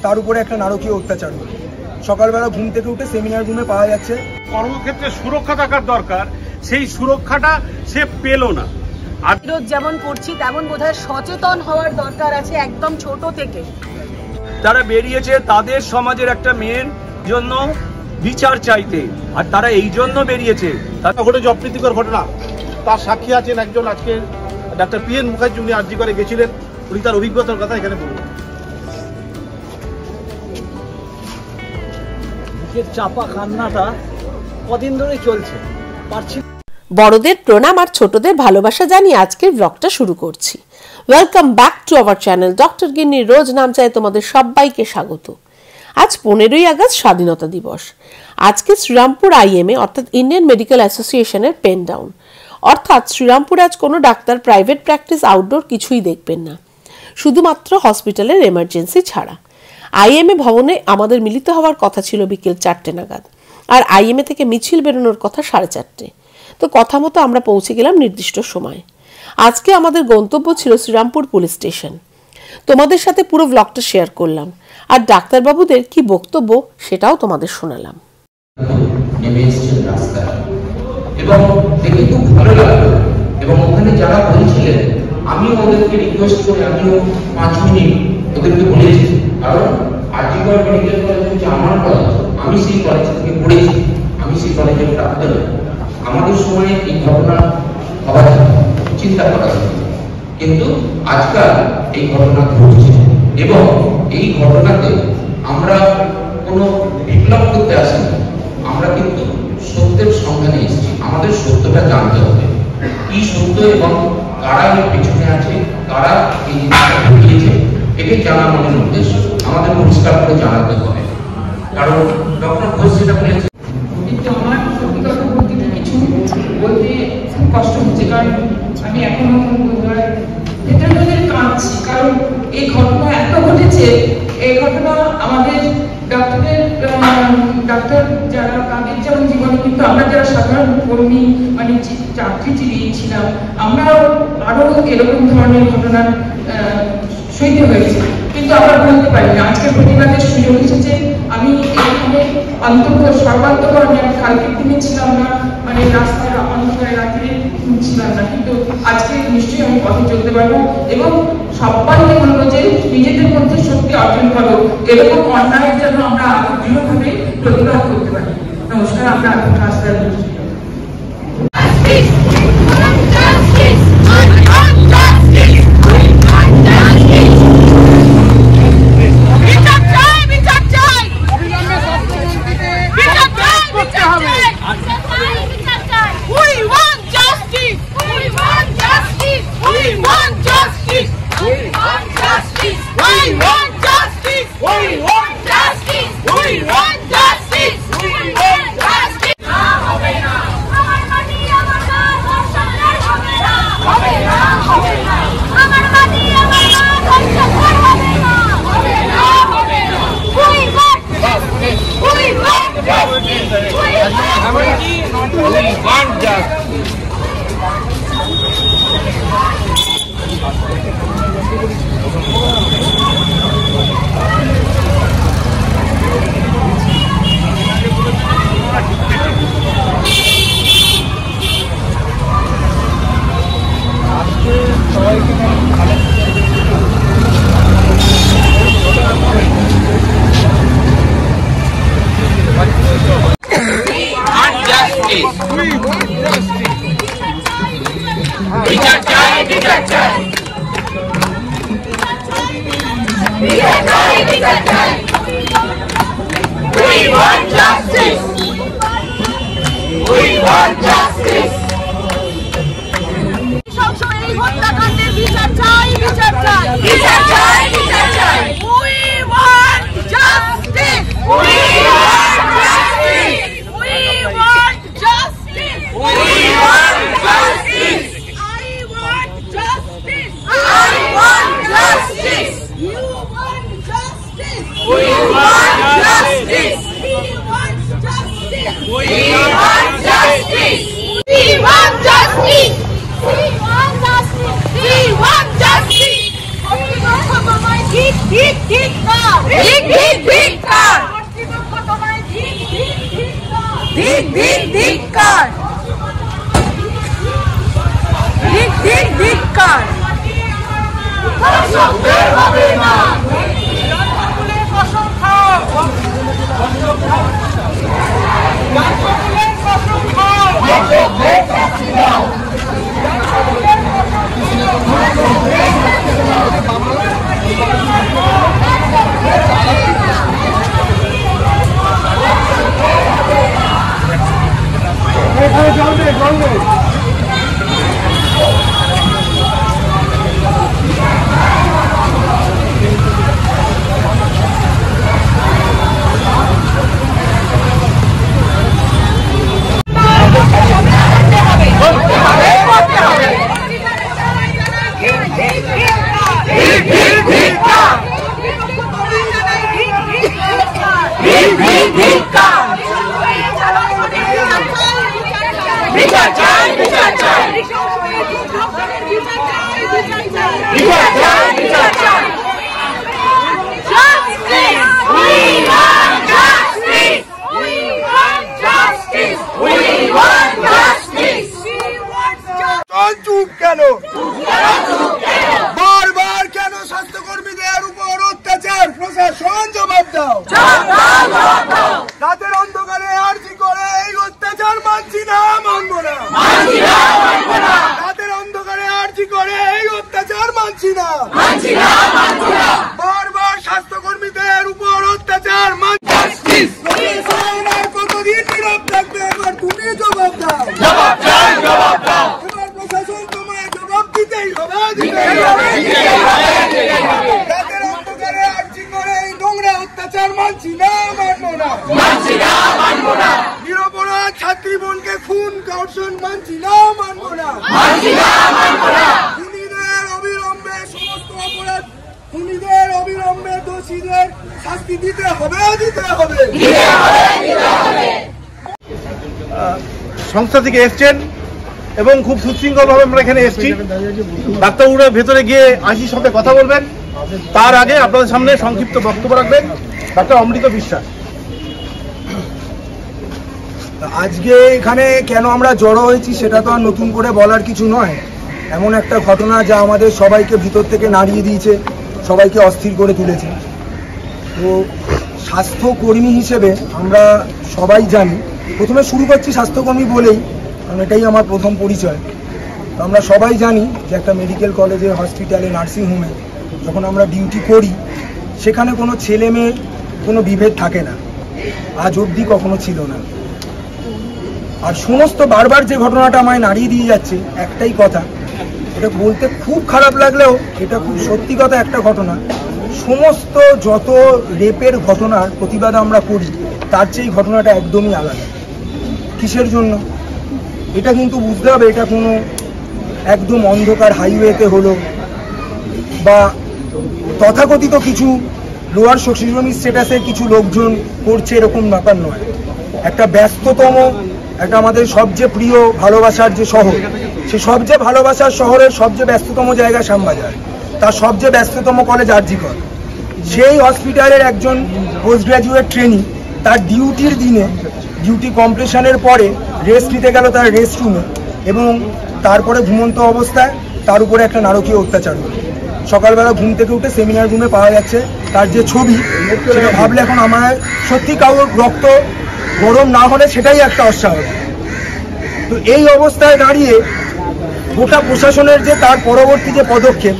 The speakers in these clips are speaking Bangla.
তার উপরে একটা নারকীয় অত্যাচার। সকালবেলা ঘুম থেকে উঠে সেমিনার রুমে পাওয়া যাচ্ছে। কর্মক্ষেত্রে সুরক্ষা থাকার দরকার, সেই সুরক্ষাটা সে পেল না। আর যেমন করছি তেমন বোধহয় সচেতন হওয়ার দরকার আছে একদম ছোট থেকে। তারা বেরিয়েছে তাদের সমাজের একটা মেয়ের জন্য বিচার চাইতে, আর তারা এই জন্য বেরিয়েছে। তারা ঘটেছে অপ্রীতিকর ঘটনা, তার সাক্ষী আছেন একজন আজকে ডাক্তার PN মুখার্জি, উনি আরজি করে গেছিলেন, উনি তার অভিজ্ঞতার কথা এখানে বলবেন। চাপা কান্নাটা কদিন ধরে চলছে, পারছি। বড়দের প্রণাম আর ছোটদের ভালোবাসা জানিয়ে আজকের ব্লগটা শুরু করছি। Welcome back to our channel doctor গিন্নির রোজ নাম চাই তোমাদের সবাইকে স্বাগত। আজ 15ই আগস্ট স্বাধীনতা দিবস। আজকে শ্রীরামপুর IMA অর্থাৎ ইন্ডিয়ান মেডিকেল অ্যাসোসিয়েশনের পেন ডাউন, অর্থাৎ শ্রীরামপুরে আজ কোনো ডাক্তার প্রাইভেট প্র্যাকটিস আউটডোর কিছুই দেখবেন না, শুধুমাত্র হসপিটালের এমার্জেন্সি ছাড়া। IMA ভবনে আমাদের মিলিত হওয়ার কথা ছিল বিকেল 4টে নাগাদ, আর IMA থেকে মিছিল বেরোনোর কথা 4:30। তো কথা মতো আমরা পৌঁছে গেলাম নির্দিষ্ট সময়। আজকে আমাদের গন্তব্য ছিল শ্রীরামপুর পুলিশ স্টেশন। তোমাদের সাথে পুরো ব্লগটা শেয়ার করলাম, আর ডাক্তারবাবুদের কি বক্তব্য সেটাও তোমাদের শোনালাম। এবং দেখে খুব ভালো লাগলো, এবং ওখানে যারা বলছিলেন আমিও ওদেরকে রিকোয়েস্ট করে আমিও 5 মিনিট ওদেরকে বলেছি, কারণ আরজিকর মেডিকেল কলেজ হচ্ছে আমার কলেজ, আমি সেই কলেজ থেকে পড়েছি, আমি সেই কলেজের ডাক্তার। আমাদের সময় এই ঘটনা হওয়ার চিন্তা করা হতো, কিন্তু আজকাল এই ঘটনা ঘটছে, এবং এই ঘটনাতে আমরা কোনো বিপ্লব করতে আসিনি, আমরা কিন্তু সত্যের সন্ধানে এসেছি। আমাদের সত্যটা জানতে হবে, কি সত্য এবং কারা এর পেছনে আছে, কারা এই জিনিসটা ঘটিয়েছে, এটাই জানা আমাদের উদ্দেশ্য। আমাদের পরিষ্কার করে জানাতে হবে, কারণ ডক্টর ঘোষ যেটা বলেছে। কিন্তু আমার সত্যি কথা বলতে কিছু বলতে খুব কষ্ট হচ্ছে, কারণ আমি এখনো ভেতরে কাঁদছি, কারণ এই ঘটনা এত ঘটেছে। এই ঘটনা আমাদের ডাক্তার যারা তাদের যেমন জীবনে, কিন্তু আমরা যারা সাধারণ কর্মী মানে চাকরিজীবী ছিলাম, আমরা আরো এরকম ধরনের ঘটনা সইতে হয়েছে, কিন্তু আমরা বলতে পারি না। আজকে প্রতিবাদের সুযোগ এসেছে। আমি এখানে সর্বান্তকর কালকের দিনে ছিলাম না, মানে রাস্তায় অন্ধকারে রাত্রে ছিলাম না, কিন্তু আজকে নিশ্চয়ই আমি পথে চলতে পারবো, এবং সবাইকে বলবো যে নিজেদের মধ্যে শক্তি অর্জন করো, এরকম অন্যায়ের জন্য আমরা আরো দৃঢ়ভাবে প্রতিবাদ করতে পারি। নমস্কার, আমরা এখন রাস্তায় বলছি। We want justice! চুপ কেন? বারবার কেন স্বাস্থ্যকর্মীদের উপর অত্যাচার? প্রশাসন জবাব দাও। রাতের অন্ধকারে আরজি করে এই অত্যাচার মানছি না, মানবো না। রাতের অন্ধকারে আরজি করে এই অত্যাচার মানছি না। বারবার স্বাস্থ্যকর্মীদের উপর অত্যাচার আর কতদিন নীরব থাকবে? এবার তুমি জবাব দাও। এবার প্রশাসন তোমায় জবাব দিতেই হবে। রাতের অন্ধকারে আরজি করে এই নোংরা অত্যাচার মানছি না, মানবো না। নিরপরাধ ছাত্রী বোনকে খুন ধর্ষণ মানছি না, মানবো না। খুনিদের অবিলম্বে সমস্ত অপরাধ, খুনিদের অবিলম্বে দোষীদের শাস্তি দিতে হবে। সংস্থা থেকে এসছেন এবং খুব সুশৃঙ্খলভাবে আমরা এখানে এসেছি। ডাক্তারবাবুরা ভেতরে গিয়ে আশির সাথে কথা বলবেন। তার আগে আপনাদের সামনে সংক্ষিপ্ত বক্তব্য রাখবেন ডাক্তার অমৃত বিশ্বাস। আজকে এখানে কেন আমরা জড়ো হয়েছি সেটা তো আর নতুন করে বলার কিছু নয়। এমন একটা ঘটনা যা আমাদের সবাইকে ভিতর থেকে নাড়িয়ে দিয়েছে, সবাইকে অস্থির করে তুলেছে। তো স্বাস্থ্যকর্মী হিসেবে আমরা সবাই জানি, প্রথমে শুরু করছি স্বাস্থ্যকর্মী বলেই, কারণ এটাই আমার প্রথম পরিচয়। তো আমরা সবাই জানি যে একটা মেডিকেল কলেজে, হসপিটালে, নার্সিংহোমে যখন আমরা ডিউটি করি সেখানে কোনো ছেলে মেয়ে কোনো বিভেদ থাকে না, আজ অবধি কখনো ছিল না। আর সমস্ত বারবার যে ঘটনাটা আমায় নাড়িয়ে দিয়ে যাচ্ছে একটাই কথা, এটা বলতে খুব খারাপ লাগলেও এটা খুব সত্যি কথা একটা ঘটনা। সমস্ত যত রেপের ঘটনার প্রতিবাদ আমরা করি তার চেয়ে ঘটনাটা একদমই আলাদা। কিসের জন্য? এটা কিন্তু বুঝতে হবে, এটা কোনো একদম অন্ধকার হাইওয়েতে হলো বা তথাকথিত কিছু লোয়ার সোশিওইকোনমিক স্ট্যাটাসের কিছু লোকজন করছে এরকম ব্যাপার নয়। একটা ব্যস্ততম, একটা আমাদের সবচেয়ে প্রিয় ভালোবাসার যে শহর, সে সবচেয়ে ভালোবাসার শহরের সবচেয়ে ব্যস্ততম জায়গা শ্যামবাজার, তার সবচেয়ে ব্যস্ততম কলেজ আরজি কর। সেই হসপিটালের একজন পোস্ট গ্র্যাজুয়েট ট্রেনি তার ডিউটির দিনে, ডিউটি কমপ্লিশনের পরে রেস্ট নিতে গেল তার রেস্ট রুমে, এবং তারপরে ঘুমন্ত অবস্থায় তার উপরে একটা নারকীয় অত্যাচার হলো। সকালবেলা ঘুম থেকে উঠে সেমিনার রুমে পাওয়া যাচ্ছে তার যে ছবি, সেটা ভাবলে এখন আমার সত্যি কারোর রক্ত গরম না হলে সেটাই একটা অস্বাভাবিক। তো এই অবস্থায় দাঁড়িয়ে গোটা প্রশাসনের যে তার পরবর্তী যে পদক্ষেপ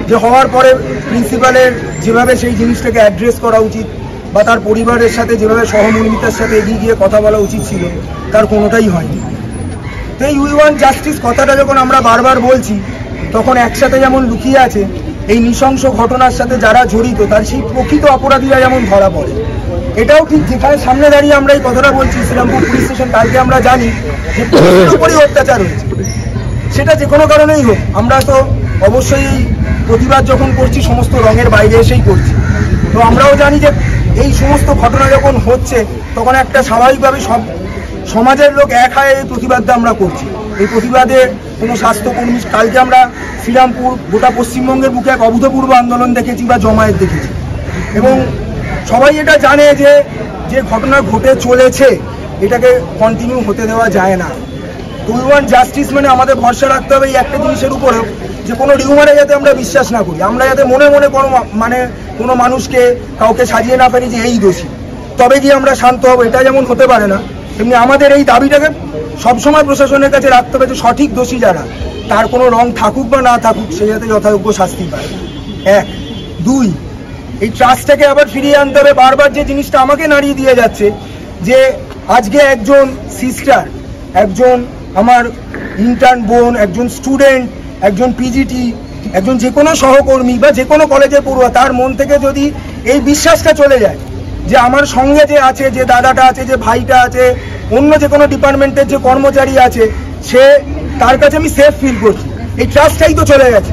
যে হওয়ার পরে প্রিন্সিপালের যেভাবে সেই জিনিসটাকে অ্যাড্রেস করা উচিত বা তার পরিবারের সাথে যেভাবে সহমর্মিতার সাথে এগিয়ে গিয়ে কথা বলা উচিত ছিল, তার কোনোটাই হয়নি। তো এই উই ওয়ান্ট জাস্টিস কথাটা যখন আমরা বারবার বলছি, তখন একসাথে যেমন লুকিয়ে আছে এই নৃশংস ঘটনার সাথে যারা জড়িত তার সেই প্রকৃত অপরাধীরা যেমন ধরা পড়ে। এটাও ঠিক যেখানে সামনে দাঁড়িয়ে আমরা এই কথাটা বলছি, শ্রীরামপুর পুলিশ স্টেশন, কালকে আমরা জানি যে প্রচুর উপরই অত্যাচার হয়েছে, সেটা যে কোনো কারণেই হোক। আমরা তো অবশ্যই প্রতিবাদ যখন করছি সমস্ত রঙের বাইরে এসেই করছি। তো আমরাও জানি যে এই সমস্ত ঘটনা যখন হচ্ছে তখন একটা স্বাভাবিকভাবে সব সমাজের লোক এক হয়ে এই প্রতিবাদটা আমরা করছি। এই প্রতিবাদে কোনো স্বাস্থ্যকর্মী, কালকে আমরা শ্রীরামপুর গোটা পশ্চিমবঙ্গের বুকে এক অভূতপূর্ব আন্দোলন দেখেছি বা জমায়েত দেখেছি, এবং সবাই এটা জানে যে যে ঘটনা ঘটে চলেছে এটাকে কন্টিনিউ হতে দেওয়া যায় না। উই ওয়ান্ট জাস্টিস, মানে আমাদের ভরসা রাখতে হবে এই একটা জিনিসের উপরেও, যে কোনো রিউমারে যাতে আমরা বিশ্বাস না করি, আমরা যাতে মনে মনে কোনো মানুষকে কাউকে সাজিয়ে না পারি যে এই দোষী, তবে গিয়ে আমরা শান্ত হবো, এটা যেমন হতে পারে না, তেমনি আমাদের এই দাবিটাকে সবসময় প্রশাসনের কাছে রাখতে হবে যে সঠিক দোষী যারা, তার কোনো রং থাকুক বা না থাকুক, সে যাতে যথাযোগ্য শাস্তি পায়। 1, 2, এই ট্রাস্টটাকে আবার ফিরিয়ে আনতে হবে। বারবার যে জিনিসটা আমাকে নাড়িয়ে দিয়ে যাচ্ছে যে আজকে একজন সিস্টার, একজন আমার ইন্টার্ন বোন, একজন স্টুডেন্ট, একজন পিজিটি, একজন যে কোনো সহকর্মী বা যে কোনো কলেজের পড়ুয়া, তার মন থেকে যদি এই বিশ্বাসটা চলে যায় যে আমার সঙ্গে যে আছে, যে দাদাটা আছে, যে ভাইটা আছে, অন্য যে কোনো ডিপার্টমেন্টের যে কর্মচারী আছে, সে তার কাছে আমি সেফ ফিল করছি, এই ট্রাস্টটাই তো চলে গেছে।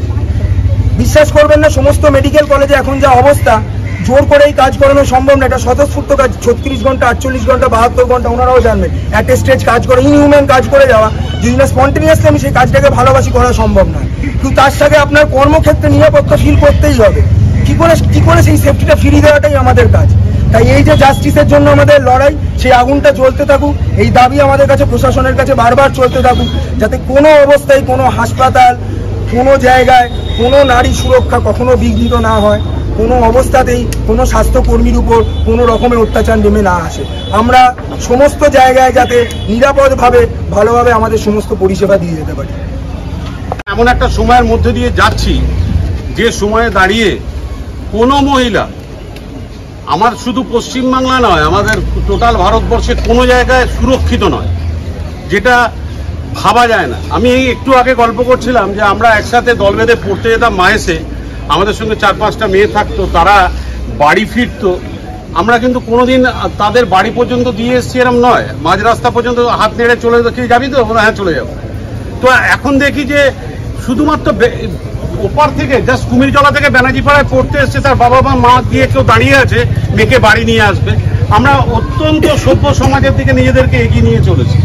বিশ্বাস করবেন না, সমস্ত মেডিকেল কলেজে এখন যা অবস্থা, জোর করে এই কাজ করানো সম্ভব না, এটা স্বতঃস্ফূর্ত কাজ। 36 ঘন্টা, 48 ঘন্টা, 72 ঘন্টা, ওনারাও জানবেন একটা স্টেজ কাজ করে, ইনহিউম্যান কাজ করে যাওয়া, যদি না স্পন্টেনিয়াসলি আমি সেই কাজটাকে ভালোবাসি, করা সম্ভব নয়। কিন্তু তার সাথে আপনার কর্মক্ষেত্রে নিরাপত্তা ফিল করতেই হবে। কি করে সেই সেফটিটা ফিরিয়ে দেওয়াটাই আমাদের কাজ। তাই এই যে জাস্টিসের জন্য আমাদের লড়াই, সেই আগুনটা জ্বলতে থাকুক, এই দাবি আমাদের কাছে প্রশাসনের কাছে বারবার চলতে থাকুক, যাতে কোনো অবস্থায় কোনো হাসপাতাল, কোনো জায়গায় কোনো নারী সুরক্ষা কখনো বিঘ্নিত না হয়, কোনো অবস্থাতেই কোনো স্বাস্থ্যকর্মীর উপর কোনো রকমের অত্যাচার নেমে না আসে। আমরা সমস্ত জায়গায় যাতে নিরাপদভাবে ভালোভাবে আমাদের সমস্ত পরিষেবা দিয়ে যেতে পারি। এমন একটা সময়ের মধ্যে দিয়ে যাচ্ছি যে সময়ে দাঁড়িয়ে কোনো মহিলা, আমার শুধু পশ্চিমবাংলা নয়, আমাদের টোটাল ভারতবর্ষে কোনো জায়গায় সুরক্ষিত নয়, যেটা ভাবা যায় না। আমি এই একটু আগে গল্প করছিলাম যে আমরা একসাথে দল বেঁধে পড়তে যেতাম মাহেসে, আমাদের সঙ্গে 4-5টা মেয়ে থাকতো, তারা বাড়ি ফিরতো, আমরা কিন্তু কোনোদিন তাদের বাড়ি পর্যন্ত দিয়ে এসছি এরম নয়, মাঝ রাস্তা পর্যন্ত হাত নেড়ে চলে যাবি তো, হ্যাঁ চলে যাবো। তো এখন দেখি যে শুধুমাত্র ওপার থেকে জাস্ট কুমিরজলা থেকে ব্যানার্জিপাড়ায় পড়তে এসছে, তার বাবা মা দিয়ে কেউ দাঁড়িয়ে আছে, মেয়েকে বাড়ি নিয়ে আসবে। আমরা অত্যন্ত সভ্য সমাজের দিকে নিজেদেরকে এগিয়ে নিয়ে চলেছি।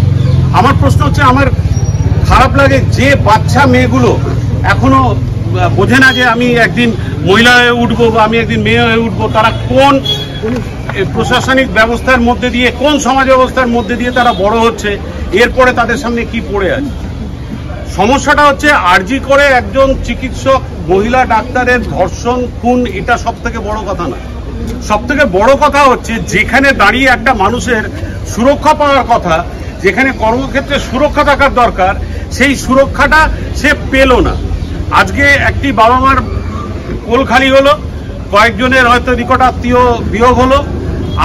আমার প্রশ্ন হচ্ছে, আমার খারাপ লাগে যে বাচ্চা মেয়েগুলো এখনো বোঝে না যে আমি একদিন মহিলা হয়ে উঠবো বা আমি একদিন মেয়ে হয়ে উঠবো, তারা কোন প্রশাসনিক ব্যবস্থার মধ্যে দিয়ে, কোন সমাজ ব্যবস্থার মধ্যে দিয়ে তারা বড় হচ্ছে, এরপরে তাদের সামনে কি পড়ে আছে। সমস্যাটা হচ্ছে আরজি করে একজন চিকিৎসক, মহিলা ডাক্তারের ধর্ষণ, খুন, এটা সব থেকে বড় কথা না। সব থেকে বড় কথা হচ্ছে যেখানে দাঁড়িয়ে একটা মানুষের সুরক্ষা পাওয়ার কথা, যেখানে কর্মক্ষেত্রে সুরক্ষা থাকার দরকার, সেই সুরক্ষাটা সে পেল না। আজকে একটি বাবা মার কোল খালি হলো, কয়েকজনের হয়তো নিকট আত্মীয় বিয়োগ হলো,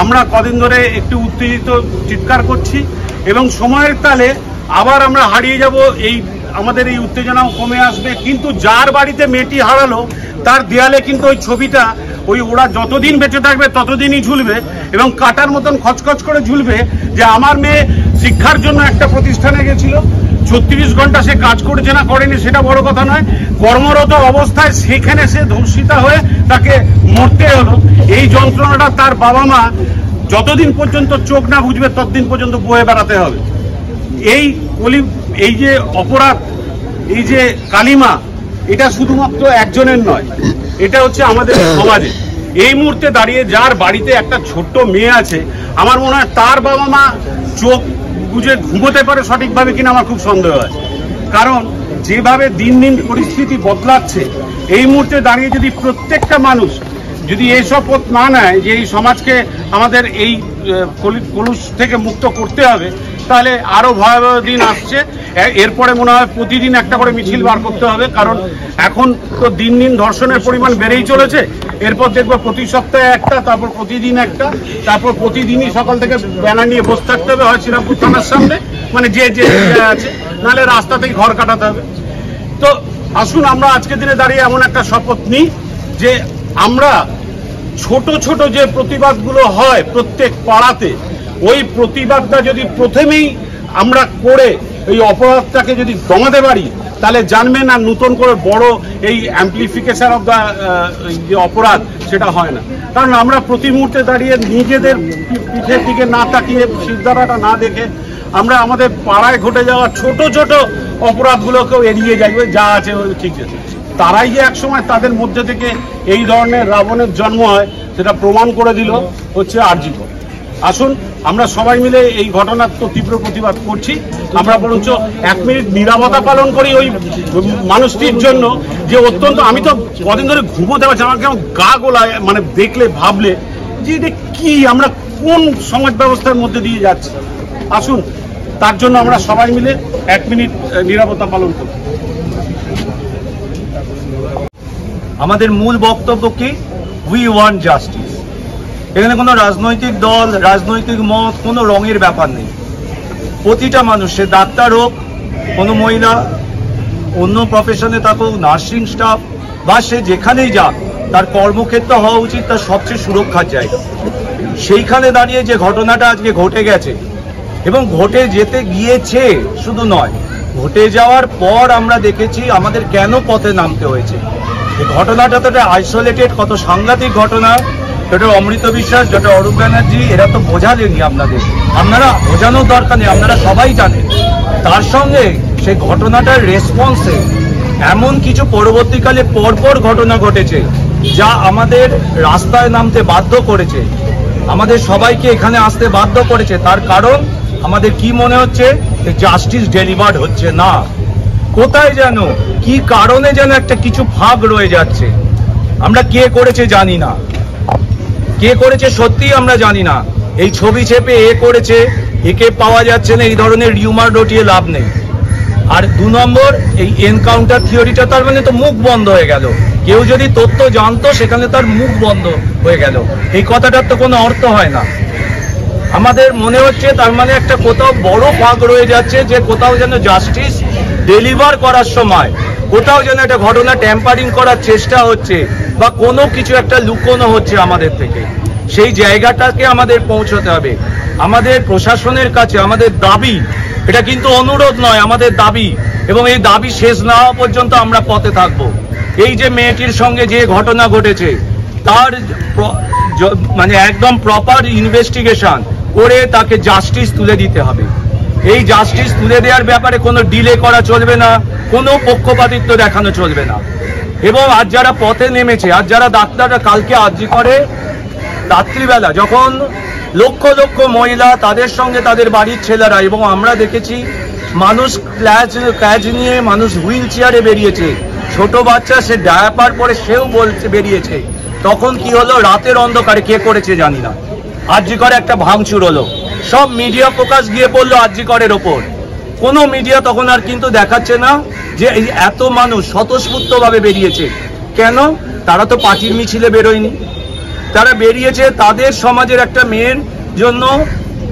আমরা কদিন ধরে একটু উত্তেজিত চিৎকার করছি, এবং সময়ের তালে আবার আমরা হারিয়ে যাব, এই আমাদের এই উত্তেজনাও কমে আসবে। কিন্তু যার বাড়িতে মেয়েটি হারালো, তার দেয়ালে কিন্তু ওই ছবিটা, ওরা যতদিন বেঁচে থাকবে ততদিনই ঝুলবে, এবং কাটার মতন খচখচ করে ঝুলবে যে আমার মেয়ে শিক্ষার জন্য একটা প্রতিষ্ঠানে গেছিল, 36 ঘন্টা সে কাজ করেছে না করেনি সেটা বড় কথা নয়, কর্মরত অবস্থায় সেখানে সে ধর্ষিতা হয়ে তাকে মরতে হলো। এই যন্ত্রণাটা তার বাবা মা যতদিন পর্যন্ত চোখ না বুঝবে ততদিন পর্যন্ত বয়ে বেড়াতে হবে। এই যে অপরাধ, এই যে কালিমা, এটা শুধুমাত্র একজনের নয়, এটা হচ্ছে আমাদের সমাজে। এই মুহূর্তে দাঁড়িয়ে যার বাড়িতে একটা ছোট্ট মেয়ে আছে, আমার মনে হয় তার বাবা মা চোখ বুঝে ঘুমোতে পারে সঠিকভাবে কিনা আমার খুব সন্দেহ আছে। কারণ যেভাবে দিন দিন পরিস্থিতি বদলাচ্ছে, এই মুহূর্তে দাঁড়িয়ে যদি প্রত্যেকটা মানুষ যদি এই শপথ না নেয় যে এই সমাজকে আমাদের এই কলুষ থেকে মুক্ত করতে হবে, তাহলে আরো ভয়াবহ দিন আসছে। এরপরে মনে হয় প্রতিদিন একটা করে মিছিল বার করতে হবে, কারণ এখন তো দিন দিন ধর্ষণের পরিমাণ বেড়েই চলেছে। এরপর দেখবো প্রতি সপ্তাহে একটা, তারপর প্রতিদিন একটা, তারপর প্রতিদিনই সকাল থেকে ব্যানার নিয়ে বসে থাকতে হবে, হয় শ্রীরামপুর থানার সামনে, মানে যে আছে, নাহলে রাস্তা থেকে ঘর কাটাতে হবে। তো আসুন আমরা আজকের দিনে দাঁড়িয়ে এমন একটা শপথ নিই যে আমরা ছোট ছোট যে প্রতিবাদগুলো হয় প্রত্যেক পাড়াতে, ওই প্রতিবাদটা যদি প্রথমেই আমরা করে এই অপরাধটাকে যদি দমাতে পারি, তাহলে জানবেন আর নতুন করে বড় এই অ্যাম্পলিফিকেশন অফ দ্য যে অপরাধ সেটা হয় না। কারণ আমরা প্রতি মুহূর্তে দাঁড়িয়ে নিজেদের পিঠের দিকে না তাকিয়ে, সিদ্ধারাটা না দেখে আমরা আমাদের পাড়ায় ঘটে যাওয়া ছোট ছোট অপরাধগুলোকেও এড়িয়ে যাই, যা আছে ঠিক আছে। তারাই যে একসময় তাদের মধ্যে থেকে এই ধরনের রাবণের জন্ম হয় সেটা প্রমাণ করে দিল হচ্ছে RG কর। আসুন আমরা সবাই মিলে এই ঘটনার তো তীব্র প্রতিবাদ করছি। আমরা বরঞ্চ 1 মিনিট নীরবতা পালন করি ওই মানুষটির জন্য, যে অত্যন্ত, আমি তো কদিন ধরে ঘুমোতে পারছি, আমার কেমন গা গোলায়, মানে দেখলে ভাবলে যে এটা কি, আমরা কোন সমাজ ব্যবস্থার মধ্যে দিয়ে যাচ্ছি। আসুন তার জন্য আমরা সবাই মিলে 1 মিনিট নীরবতা পালন করি। আমাদের মূল বক্তব্য কি? We want justice. এখানে কোনো রাজনৈতিক দল, রাজনৈতিক মত, কোনো রঙের ব্যাপার নেই। প্রতিটা মানুষ, সে ডাক্তার হোক, কোনো মহিলা, অন্য প্রফেশনে থাকুক, নার্সিং স্টাফ, বা সে যেখানেই যাক, তার কর্মক্ষেত্র হওয়া উচিত তার সবচেয়ে সুরক্ষার জায়গা। সেইখানে দাঁড়িয়ে যে ঘটনাটা আজকে ঘটে গেছে, এবং ঘটে যেতে গিয়েছে শুধু নয়, ঘটে যাওয়ার পর আমরা দেখেছি আমাদের কেন পথে নামতে হয়েছে। এই ঘটনাটা তো আইসোলেটেড, কত সাংঘাতিক ঘটনা। ডক্টর অমৃত বিশ্বাস, ডক্টর অরূপ ব্যানার্জি, এরা তো বোঝালেনি আপনাদের, আপনারা বোঝানোর দরকার নেই, আপনারা সবাই জানেন। তার সঙ্গে সেই ঘটনাটার রেসপন্সে এমন কিছু পরবর্তীকালে পরপর ঘটনা ঘটেছে যা আমাদের রাস্তায় নামতে বাধ্য করেছে, আমাদের সবাইকে এখানে আসতে বাধ্য করেছে। তার কারণ আমাদের কি মনে হচ্ছে, জাস্টিস ডেলিভার্ড হচ্ছে না। কোথায় যেন, কি কারণে যেন একটা কিছু ফাঁক রয়ে যাচ্ছে। আমরা কে করেছে জানি না, কে করেছে সত্যি আমরা জানি না। এই ছবি চেপে এ করেছে, একে পাওয়া যাচ্ছে না, এই ধরনের রিউমার রটিয়ে লাভ নেই। আর 2 নম্বর, এই এনকাউন্টার থিওরিটা, তার মানে তো মুখ বন্ধ হয়ে গেল। কেউ যদি তথ্য জানতো, সেখানে তার মুখ বন্ধ হয়ে গেল। এই কথাটার তো কোনো অর্থ হয় না। আমাদের মনে হচ্ছে তার মানে একটা কোথাও বড় ফাঁক রয়ে যাচ্ছে, যে কোথাও যেন জাস্টিস ডেলিভার করার সময় কোথাও যেন একটা ঘটনা ট্যাম্পারিং করার চেষ্টা হচ্ছে, বা কোনো কিছু একটা লুকোনো হচ্ছে আমাদের থেকে। সেই জায়গাটাকে আমাদের পৌঁছতে হবে। আমাদের প্রশাসনের কাছে আমাদের দাবি, এটা কিন্তু অনুরোধ নয়, আমাদের দাবি, এবং এই দাবি শেষ না হওয়া পর্যন্ত আমরা পথে থাকবো। এই যে মেয়েটির সঙ্গে যে ঘটনা ঘটেছে, তার মানে একদম প্রপার ইনভেস্টিগেশন করে তাকে জাস্টিস তুলে দিতে হবে। এই জাস্টিস তুলে দেওয়ার ব্যাপারে কোনো ডিলে করা চলবে না, কোনো পক্ষপাতিত্ব দেখানো চলবে না। এবং আজ যারা পথে নেমেছে, আজ যারা ডাক্তাররা, কালকে আরজি করে রাত্রিবেলা যখন লক্ষ লক্ষ মহিলা, তাদের সঙ্গে তাদের বাড়ির ছেলেরা, এবং আমরা দেখেছি মানুষ ক্যাচ নিয়ে, মানুষ হুইল চেয়ারে বেরিয়েছে, ছোট বাচ্চা সে ডায়াপার পরে সেও বলছে বেরিয়েছে। তখন কি হলো, রাতের অন্ধকারে, কে করেছে জানি না, আরজি করে একটা ভাঙচুর হলো। সব মিডিয়া ফোকাস গিয়ে পড়লো আরজি করের ওপর। কোনো মিডিয়া তখন আর কিন্তু দেখাচ্ছে না যে এই এত মানুষ স্বতঃস্ফূর্তভাবে বেরিয়েছে। কেন? তারা তো পার্টির মিছিলে বেরোয়নি, তারা বেরিয়েছে তাদের সমাজের একটা মেয়ের জন্য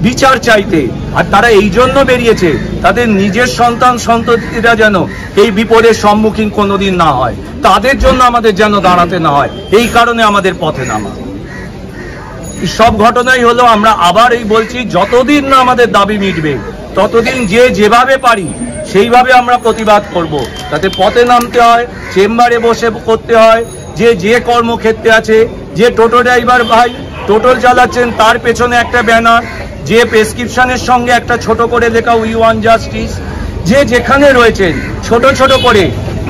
বিচার চাইতে। আর তারা এই জন্য বেরিয়েছে, তাদের নিজের সন্তান সন্ততিরা যেন এই বিপদের সম্মুখীন কোনোদিন না হয়, তাদের জন্য আমাদের যেন দাঁড়াতে না হয়, এই কারণে আমাদের পথে নামা। সব ঘটনাই হলো, আমরা আবার এই বলছি, যতদিন না আমাদের দাবি মিটবে ততদিন যে যেভাবে পারি সেইভাবে আমরা প্রতিবাদ করব। তাতে পথে নামতে হয়, চেম্বারে বসে করতে হয়, যে কর্মক্ষেত্রে আছে, যে টোটো ড্রাইভার ভাই টোটো চালাচ্ছেন তার পেছনে একটা ব্যানার, যে প্রেসক্রিপশনের সঙ্গে একটা ছোট করে লেখা উই ওয়ান্ট জাস্টিস, যে যেখানে রয়েছেন ছোট ছোট করে,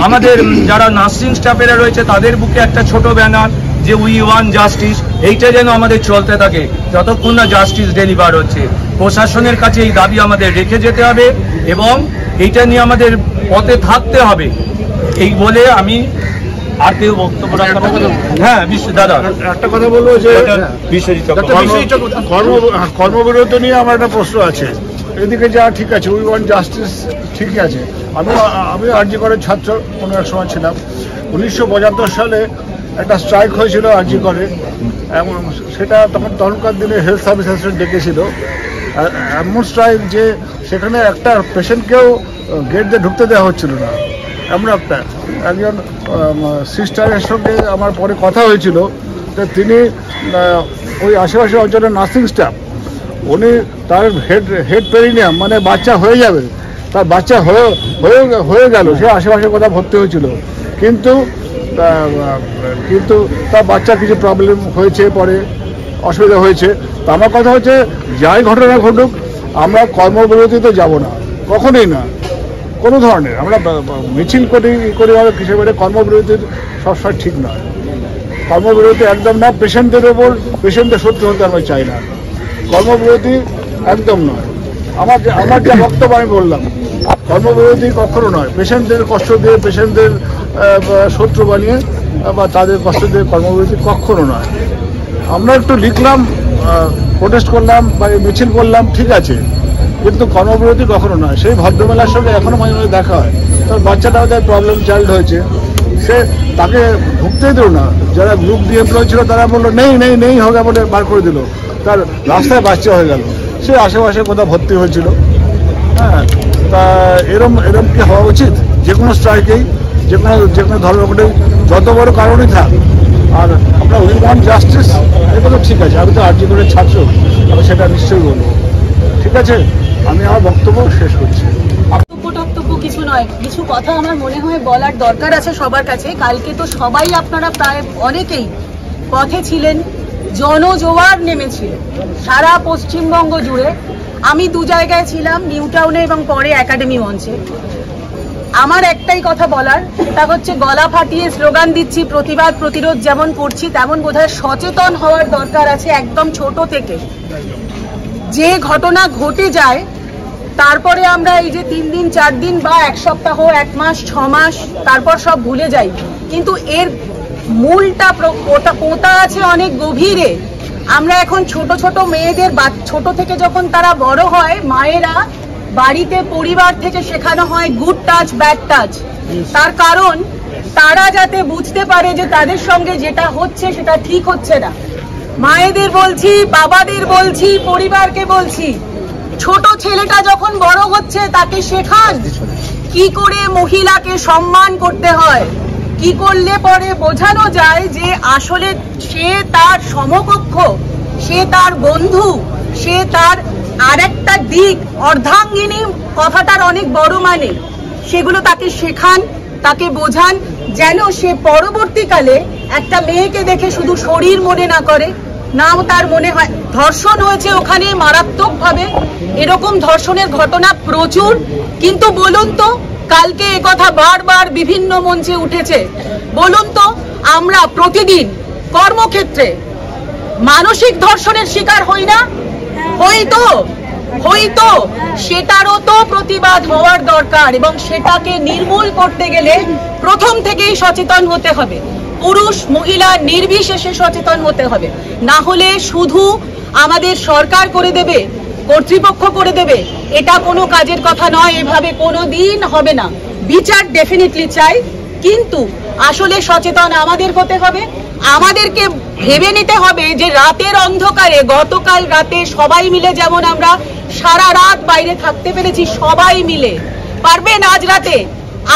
আমাদের যারা নার্সিং স্টাফেরা রয়েছে তাদের বুকে একটা ছোট ব্যানার যে উই ওয়ান্ট জাস্টিস। এইটা যেন আমাদের চলতে থাকে যতক্ষণ না জাস্টিস ডেলিভার হচ্ছে। প্রশাসনের কাছে এই দাবি আমাদের রেখে যেতে হবে, এবং এইটা নিয়ে আমাদের পথে থাকতে হবে। এই বলে আমি আর কেউ বক্তব্য রাখতে পারবো? হ্যাঁ, দাদা একটা কথা বলবো, যে বিশ্বজিৎ কর্মবিরতি নিয়ে আমার একটা প্রশ্ন আছে। এদিকে যা ঠিক আছে, উই ওয়ান্ট জাস্টিস ঠিকই আছে। আমি আরজি করের ছাত্র কোনো এক সময় ছিলাম। 1975 সালে একটা স্ট্রাইক হয়েছিল আরজি করে, এবং সেটা তখনকার দিনে হেলথ সার্ভিস অ্যাসোসিয়েশন ডেকেছিল। এমন স্ট্রাইক যে সেখানে একটা পেশেন্টকেও গেট দিয়ে ঢুকতে দেওয়া হচ্ছিল না। এমন একজন সিস্টারের সঙ্গে আমার পরে কথা হয়েছিল, তো তিনি ওই আশেপাশে অঞ্চলের নার্সিং স্টাফ, উনি তার হেড পেরিনিয়াম মানে বাচ্চা হয়ে যাবে, তার বাচ্চা হয়ে গেল, সে আশেপাশে কোথাও ভর্তি হয়েছিল, কিন্তু তার বাচ্চার কিছু প্রবলেম হয়েছে, পরে অসুবিধা হয়েছে। তো আমার কথা হচ্ছে, যাই ঘটনা ঘটুক, আমরা কর্মবিরতিতে যাব না, কখনোই না, কোনো ধরনের। আমরা মিছিল করি কিসের বেড়ে, কর্মবিরতির সবসময় ঠিক নয়। কর্মবিরতি একদম না, পেশেন্টদের ওপর পেশেন্টের শত্রু হতে আমরা চাই না, কর্মবিরতি একদম নয়। আমার যা বক্তব্য আমি বললাম, কর্মবিরতি কখনো নয়। পেশেন্টদের কষ্ট দিয়ে, পেশেন্টদের শত্রু বানিয়ে বা তাদের কষ্ট দিয়ে কর্মবিরতি কখনো নয়। আমরা একটু লিখলাম, প্রোটেস্ট করলাম বা মিছিল করলাম, ঠিক আছে, কিন্তু কর্মবিরতি কখনো নয়। সেই ভদ্রমেলার সঙ্গে এখনো মাঝে মাঝে দেখা হয়। তার বাচ্চাটা ওদের প্রবলেম চাইল্ড হয়েছে, সে তাকে ঢুকতেই দিল না। যারা গ্রুপ ডি এমপ্লয় ছিল তারা বললো নেই নেই নেই হবে বলে বার করে দিল। তার রাস্তায় বাচ্চা হয়ে গেল, সে আশেপাশে কোথাও ভর্তি হয়েছিল। হ্যাঁ, তা এরম কি হওয়া উচিত? যে কোনো স্ট্রাইকেই, যে কোনো ধর্মঘটেই, যত বড় কারণই থাক। আর আমরা উই ওয়ান্ট জাস্টিস, এটা তো ঠিক আছে। আমি তো আরজি করে ছাত্র, আমি সেটা নিশ্চয়ই বলবো। ঠিক আছে, আমি আমার বক্তব্য শেষ করছি। বক্তব্য কিছু নয়, কিছু কথা আমার মনে হয় বলার দরকার আছে সবার কাছে। কালকে তো সবাই আপনারা প্রায় অনেকেই পথে ছিলেন, জনজোয়ার নেমেছিল সারা পশ্চিমবঙ্গ জুড়ে। আমি দু জায়গায় ছিলাম, নিউ টাউনে এবং পরে একাডেমি মঞ্চে। আমার একটাই কথা বলার, সেটা হচ্ছে গলা ফাটিয়ে স্লোগান দিচ্ছি, প্রতিবাদ প্রতিরোধ যেমন করছি, তেমন বোধহয় সচেতন হওয়ার দরকার আছে একদম ছোট থেকে। যে ঘটনা ঘটে যায় তারপরে আমরা এই যে 3 দিন 4 দিন বা 1 সপ্তাহ, 1 মাস, 6 মাস, তারপর সব ভুলে যাই, কিন্তু এর মূলটা পোঁতা আছে অনেক গভীরে। আমরা এখন ছোট ছোট মেয়েদের ছোট থেকে যখন তারা বড় হয়, মায়েরা বাড়িতে পরিবার থেকে শেখানো হয় গুড টাচ ব্যাড টাচ। তার কারণ তারা যাতে বুঝতে পারে যে তাদের সঙ্গে যেটা হচ্ছে সেটা ঠিক হচ্ছে না। মায়েদের বলছি, বাবাদের বলছি, পরিবারকে বলছি, ছোট ছেলেটা যখন বড় হচ্ছে তাকে শেখান কি করে মহিলাকে সম্মান করতে হয়, কি করলে পরে বোঝানো যায় যে আসলে সে তার সমকক্ষ, সে তার বন্ধু, সে তার আরেকটা দিক, অর্ধাঙ্গিনী কথাটার অনেক বড় মানে। সেগুলো তাকে শেখান, তাকে বোঝান, যেন সে পরবর্তীকালে একটা মেয়েকে দেখে শুধু শরীর মনে না করে, নাও তার মনে হয় ধর্ষণ হয়েছে ওখানে মারাত্মকভাবে। এরকম ধর্ষণের ঘটনা প্রচুর। কিন্তু বলুন তো, কালকে একথা বারবার বিভিন্ন মঞ্চে উঠেছে, বলুন তো আমরা প্রতিদিন কর্মক্ষেত্রে মানসিক ধর্ষণের শিকার হই না? হইতো সেটারও তো প্রতিবাদ হওয়ার দরকার, এবং সেটাকে নির্মূল করতে গেলে প্রথম থেকেই সচেতন হতে হবে। পুরুষ মহিলা নির্বিশেষে সচেতন হতে হবে। না হলে শুধু আমাদের সরকার করে দেবে, কর্তৃপক্ষ করে দেবে, এটা কোনো কাজের কথা নয়। এভাবে কোনো দিন হবে না। বিচার ডেফিনেটলি চাই, কিন্তু আসলে সচেতন আমাদের হতে হবে। আমাদেরকে ভেবে নিতে হবে যে রাতের অন্ধকারে, গতকাল রাতে সবাই মিলে যেমন আমরা সারা রাত বাইরে থাকতে পেরেছি, সবাই মিলে পারবেন আজ রাতে?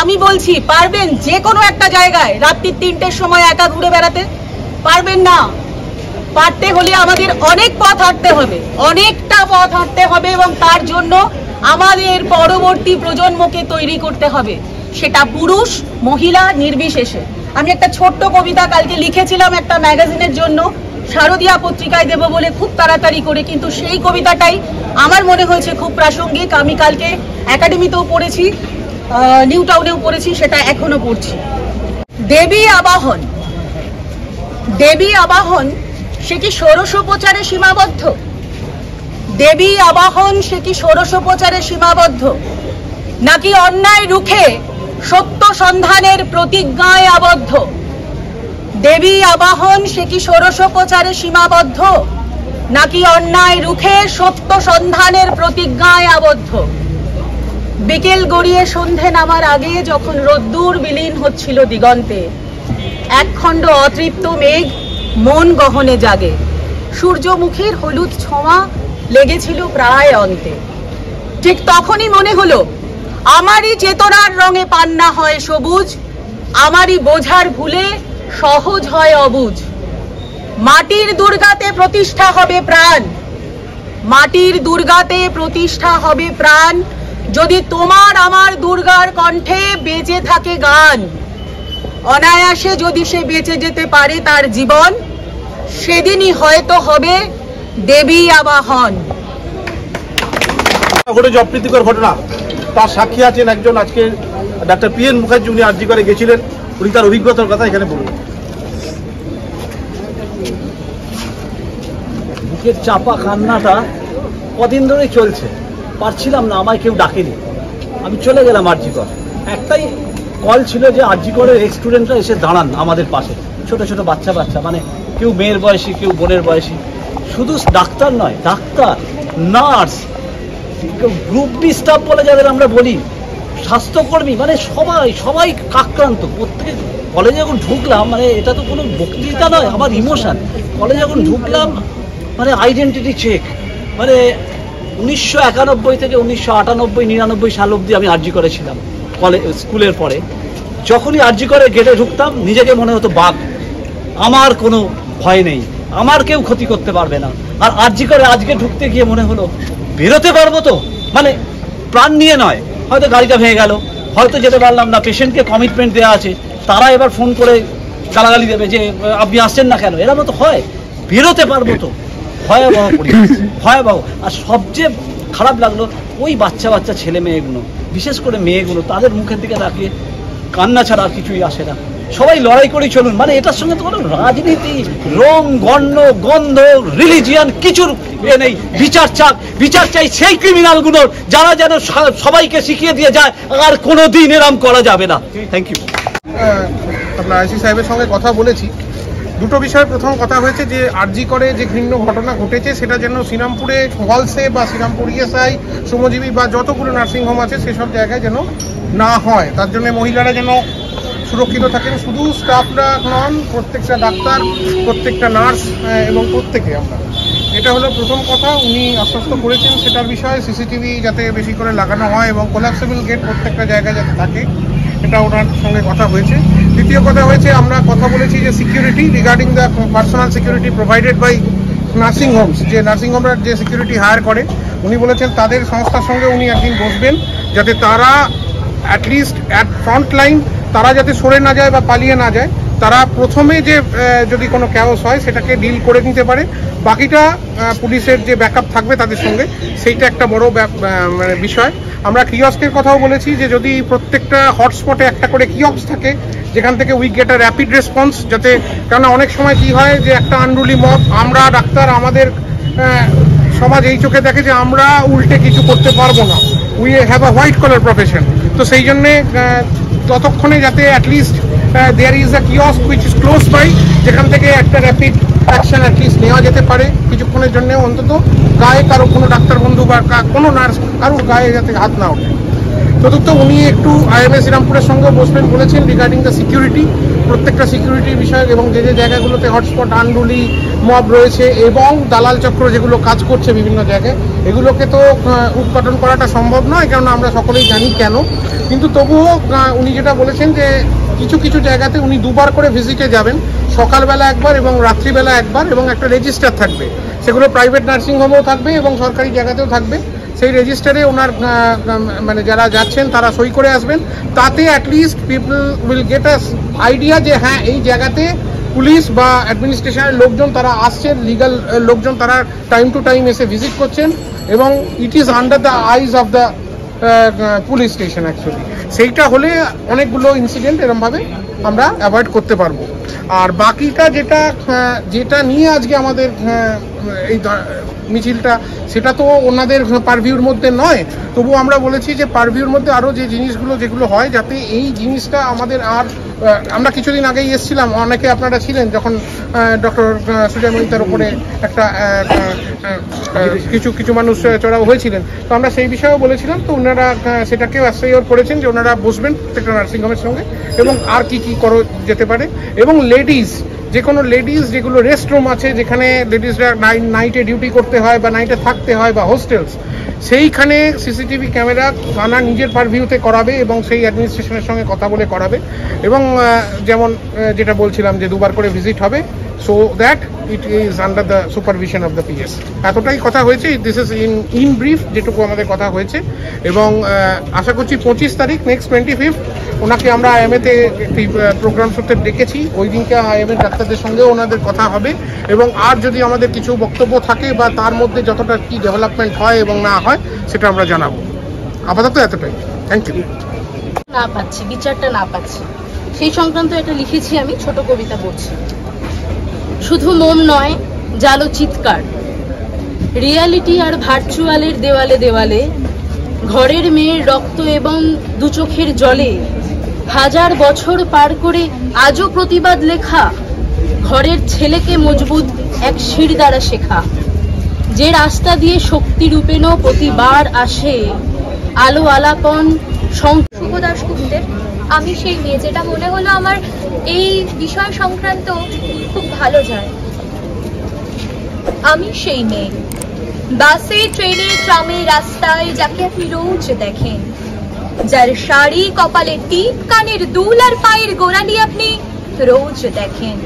আমি বলছি পারবেন যে কোনো একটা জায়গায় রাত্রি 3টের সময় একা ঘুরে বেড়াতে? পারবেন না। পারতে হলে আমাদের অনেক পথ হাঁটতে হবে, অনেকটা পথ হাঁটতে হবে, এবং তার জন্য আমাদের পরবর্তী প্রজন্মকে তৈরি করতে হবে, সেটা পুরুষ মহিলা নির্বিশেষে। আমি একটা ছোট্ট কবিতা কালকে লিখেছিলাম একটা ম্যাগাজিনের জন্য, শারদীয়া পত্রিকায় দেব বলে খুব তাড়াতাড়ি করে, কিন্তু সেই কবিতাটাই আমার মনে হয়েছে খুব প্রাসঙ্গিক। আমি কালকে একাডেমিতেও পড়েছি, নিউ টাউনেও পড়েছি, সেটা এখনো পড়ছি। দেবী আবাহন, দেবী আবাহন সে কি ষোড়শোপচারে সীমাবদ্ধ? দেবী আবাহন সে কি ষোড়শোপচারে সীমাবদ্ধ, নাকি অন্যায় রুখে সত্য সন্ধানের প্রতিজ্ঞায় আবদ্ধ? দেবী আবাহন সে কি ষোড়শোপচারে সীমাবদ্ধ, নাকি অন্যায় রুখে সত্য সন্ধানের প্রতিজ্ঞায় আবদ্ধ? বিকেল গড়িয়ে সন্ধে নামার আগে যখন রোদ্দুর বিলীন হচ্ছিল দিগন্তে, একখণ্ড অতৃপ্ত মেঘ মন গহনে জাগে, সূর্যমুখীর হলুদ ছোঁয়া লেগেছিল প্রায় অন্তে। ঠিক তখনই মনে হলো আমারই চেতনার রঙে পান্না হয় সবুজ, আমারই বোঝার ভুলে সহজ হয় অবুঝ। মাটির দুর্গাতে প্রতিষ্ঠা হবে প্রাণ, মাটির দুর্গাতে প্রতিষ্ঠা হবে প্রাণ, যদি তোমার আমার দুর্গার কণ্ঠে বেঁচে থাকে গান। অনায়াসে যদি সে বেঁচে যেতে পারে তার জীবন, সেদিনই হয়তো হবে দেবী আবাহন। ঘটেছে অপ্রীতিকর ঘটনা, তার সাক্ষী আছেন একজন আজকে ডাক্তার PN মুখার্জি, উনি আরজি করে গেছিলেন, উনি তার অভিজ্ঞতার কথা এখানে বলুন। বুকের চাপা কান্নাটা কদিন ধরেই চলছে, পারছিলাম না, আমায় কেউ ডাকেনি, আমি চলে গেলাম আরজি কর। একটাই কল ছিল যে আরজি করের স্টুডেন্টরা এসে দাঁড়ান আমাদের পাশে, ছোট ছোট বাচ্চা মানে কেউ মেয়ের বয়সী, কেউ বোনের বয়সী, শুধু ডাক্তার নয়, doctor, nurse, group D staff বলে যাদের আমরা বলি, স্বাস্থ্যকর্মী, মানে সবাই আক্রান্ত। প্রত্যেকে কলেজে যখন ঢুকলাম, মানে এটা তো কোনো বক্তৃতা নয়, আমার ইমোশন। কলেজে যখন ঢুকলাম, মানে আইডেন্টিটি চেক, মানে 1991 থেকে 1998-99 সাল অবধি আমি আরজি করেছিলাম স্কুলের পরে। যখনই আরজি করে গেটে ঢুকতাম, নিজেকে মনে হতো বাঘ, আমার কোনো ভয় নেই, আমার কেউ ক্ষতি করতে পারবে না। আর আরজি করে আজকে ঢুকতে গিয়ে মনে হলো বেরোতে পারবো তো, মানে প্রাণ নিয়ে নয়, হয়তো গাড়িটা ভেঙে গেল, হয়তো যেতে পারলাম না, পেশেন্টকে কমিটমেন্ট দেওয়া আছে, তারা এবার ফোন করে গালাগালি দেবে যে আপনি আসছেন না কেন, এরা মতো হয়, বেরোতে পারবো তো, ভয়াবহ পরিবেশ, ভয়াবহ। আর সবচেয়ে খারাপ লাগলো ওই বাচ্চা ছেলে মেয়েগুলো, বিশেষ করে মেয়েগুলো, তাদের মুখের দিকে তাকিয়ে কান্না ছাড়া আর কিছুই আসে না। সবাই লড়াই করে চলুন, মানে এটার সঙ্গে তো কোনো রাজনীতি, রং, বর্ণ, গন্ধ, রিলিজিয়ান কিছুর নেই। বিচার চাই সেই ক্রিমিনালগুলোর, যারা যেন সবাইকে শিখিয়ে দিয়ে যায় আর কোনোদিন এরম করা যাবে না। Thank you. আপনার আইসি সাহেবের সঙ্গে কথা বলেছি, দুটো বিষয়ে প্রথম কথা হয়েছে যে আরজি করে যে ঘৃণ্য ঘটনা ঘটেছে সেটা যেন শ্রীরামপুরে ওয়ালসে বা শ্রীরামপুর ESI, শ্রমজীবী বা যতগুলো নার্সিংহোম আছে সেসব জায়গায় যেন না হয়, তার জন্য মহিলারা যেন সুরক্ষিত থাকেন। শুধু স্টাফরা নন, প্রত্যেকটা ডাক্তার, প্রত্যেকটা নার্স এবং প্রত্যেকে আমরা, এটা হলো প্রথম কথা। উনি আশ্বস্ত করেছেন সেটার বিষয়ে সিসিটিভি যাতে বেশি করে লাগানো হয় এবং কোলাপসেবল গেট প্রত্যেকটা জায়গায় যাতে থাকে, এটা ওনার সঙ্গে কথা হয়েছে। দ্বিতীয় কথা হয়েছে, আমরা কথা বলেছি যে security, regarding the personal security provided by nursing homes, যে নার্সিং হোমরা যে সিকিউরিটি হায়ার করে, উনি বলেছেন তাদের সংস্থার সঙ্গে উনি একদিন বসবেন, যাতে তারা অ্যাটলিস্ট অ্যাট ফ্রন্ট লাইন তারা যাতে সরে না যায় বা পালিয়ে না যায়, তারা প্রথমে যে যদি কোনো ক্যাওস হয় সেটাকে ডিল করে নিতে পারে, বাকিটা পুলিশের যে ব্যাকআপ থাকবে তাদের সঙ্গে, সেইটা একটা বড় মানে বিষয়। আমরা কিয়স্কের কথাও বলেছি যে যদি প্রত্যেকটা হটস্পটে একটা করে কিয়স্ক থাকে, যেখান থেকে we get a rapid response, যাতে, কেননা অনেক সময় কি হয় যে একটা আনরুলি মব, আমরা ডাক্তার, আমাদের সমাজ এই চোখে দেখে যে আমরা উল্টে কিছু করতে পারবো না, we have a white collar profession, তো সেই জন্যে ততক্ষণে যাতে at least there is a kiosk which is close by, যেখান থেকে একটা র্যাপিড অ্যাকশন অ্যাটলিস্ট নেওয়া যেতে পারে কিছুক্ষণের জন্য, অন্তত গায়ে কারো কোনো ডাক্তার বন্ধু বা কোনো নার্স কারোর গায়ে যাতে হাত না ওঠে। চতুর্থ, উনি একটু IMA শ্রীরামপুরের সঙ্গে বসবেন বলেছেন রিগার্ডিং দ্য সিকিউরিটি, প্রত্যেকটা সিকিউরিটি বিষয় এবং যে যে জায়গাগুলোতে হটস্পট, আনরুলি মব রয়েছে এবং দালাল চক্র যেগুলো কাজ করছে বিভিন্ন জায়গায়, এগুলোকে তো উৎপাদন করাটা সম্ভব নয়, কারণ আমরা সকলেই জানি কেন, কিন্তু তবুও উনি যেটা বলেছেন যে কিছু জায়গাতে উনি দুবার করে ভিজিটে যাবেন, সকালবেলা একবার এবং রাত্রিবেলা একবার, এবং একটা রেজিস্টার থাকবে, সেগুলো প্রাইভেট নার্সিং হোমেও থাকবে এবং সরকারি জায়গাতেও থাকবে। সেই রেজিস্টারে ওনার মানে যারা যাচ্ছেন তারা সই করে আসবেন, তাতে at least people will get a idea যে হ্যাঁ এই জায়গাতে পুলিশ বা অ্যাডমিনিস্ট্রেশনের লোকজন তারা আসছেন, লিগাল লোকজন তারা টাইম টু টাইম এসে ভিজিট করছেন, এবং it is under the eyes of the police station actually. সেইটা হলে অনেকগুলো ইনসিডেন্ট এরমভাবে আমরা অ্যাভয়েড করতে পারবো। আর বাকিটা যেটা নিয়ে আজকে আমাদের এই মিছিলটা, সেটা তো ওনাদের পারভিউর মধ্যে নয়, তবু আমরা বলেছি যে পারভিউর মধ্যে আরও যে জিনিসগুলো যেগুলো হয়, যাতে এই জিনিসটা আমাদের আর, আমরা কিছুদিন আগেই এসেছিলাম, অনেকে আপনারা ছিলেন যখন ডক্টর সুজয় মহিতার উপরে একটা কিছু মানুষ চড়াও হয়েছিলেন, তো আমরা সেই বিষয়েও বলেছিলাম, তো ওনারা সেটাকেও অ্যাসিওর করেছেন যে ওনারা বসবেন প্রত্যেকটা নার্সিংহোমের সঙ্গে এবং আর কি করা যেতে পারে, এবং লেডিস, যে কোনো লেডিস যেগুলো রেস্টরুম আছে, যেখানে লেডিসরা নাইটে ডিউটি করতে হয় বা নাইটে থাকতে হয় বা হোস্টেলস, সেইখানে সিসিটিভি ক্যামেরা থানা নিজের পারভিউতে করাবে এবং সেই অ্যাডমিনিস্ট্রেশনের সঙ্গে কথা বলে করাবে, এবং যেমন যেটা বলছিলাম যে দুবার করে ভিজিট হবে, so that it is under the supervision of the PS. এতটাই কথা হয়েছে, দিস ইজ ইন ব্রিফ যেটুকু আমাদের কথা হয়েছে। এবং আশা করছি 25 তারিখ নেক্সট 25 ওনাকে আমরা IMA-তে একটি প্রোগ্রাম সূত্রে ডেকেছি। ওই দিনকে IMA ডাক্তারদের সঙ্গেও ওনাদের কথা হবে, এবং আর যদি আমাদের কিছু বক্তব্য থাকে বা তার মধ্যে যতটা কি ডেভেলপমেন্ট হয় এবং না হয় সেটা আমরা জানাবো। আপাতত এতটাই, থ্যাংক ইউ। না পাচ্ছি, বিচারটা না পাচ্ছি, সেই সংক্রান্ত এটা লিখেছি আমি, ছোট কবিতা পড়ছি। শুধু মোম নয়, জালো চিৎকার, রিয়ালিটি আর ভার্চুয়ালের দেওয়ালে দেওয়ালে, ঘরের মেয়ের রক্ত এবং দু চোখের জলে, হাজার বছর পার করে আজও প্রতিবাদ লেখা, ঘরের ছেলেকে মজবুত এক শির দ্বারা শেখা, যে রাস্তা দিয়ে শক্তি রূপেণ প্রতিবার আসে, আলো আলাপন শুভ দাশগুপ্তের আমি সেই মেয়ে, যেটা মনে হলো আমার এই বিষয় সংক্রান্ত খুব ভালো যায়। আমি সেই মেয়ে, বাসে ট্রেনে ট্রামে রাস্তায় যাকে আপনি রোজ দেখেন, যার শাড়ি কপালে টিপ কানের দুল আর পায়ের গোড়ালি আপনি রোজ দেখেন,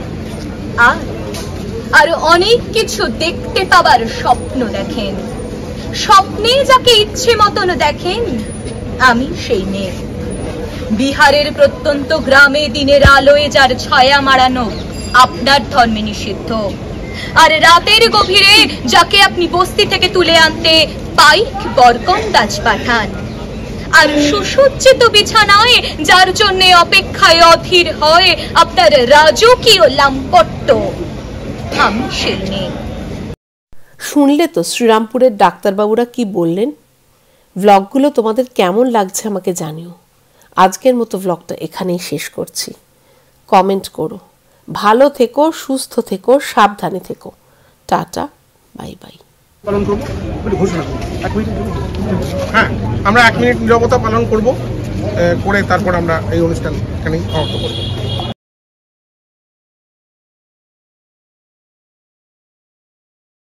আর অনেক কিছু দেখতে পাবার স্বপ্ন দেখেন, স্বপ্নে যাকে ইচ্ছে মতন দেখেন, আমি সেই মেয়ে। বিহারের প্রত্যন্ত গ্রামে দিনের আলোয় যার ছায়া মারানো আপনার ধর্মে নিষিদ্ধ, আর রাতের গভীরে যাকে আপনি বস্তি থেকে তুলে আনতে পাইক বরকন্দাজ পাঠান, আর সুসজ্জিত বিছানায় যার জন্য অপেক্ষায় অধীর হয় আপনার রাজকীয় লাম্পট্য, আমি সেই মেয়ে। শুনলে তো শ্রীরামপুরের ডাক্তারবাবুরা কি বললেন। ব্লগগুলো তোমাদের কেমন লাগছে আমাকে জানিও। আজকের মতো ব্লগটা এখানেই শেষ করছি। কমেন্ট করো। ভালো থেকো, সুস্থ থেকো, সাবধানে থেকো। Tata, bye bye. পালন করব, ঘোষণা করব। হ্যাঁ, আমরা 1 মিনিট নীরবতা পালন করব, করে তারপর আমরা এই অনুষ্ঠান এখানেই সমাপ্ত করব।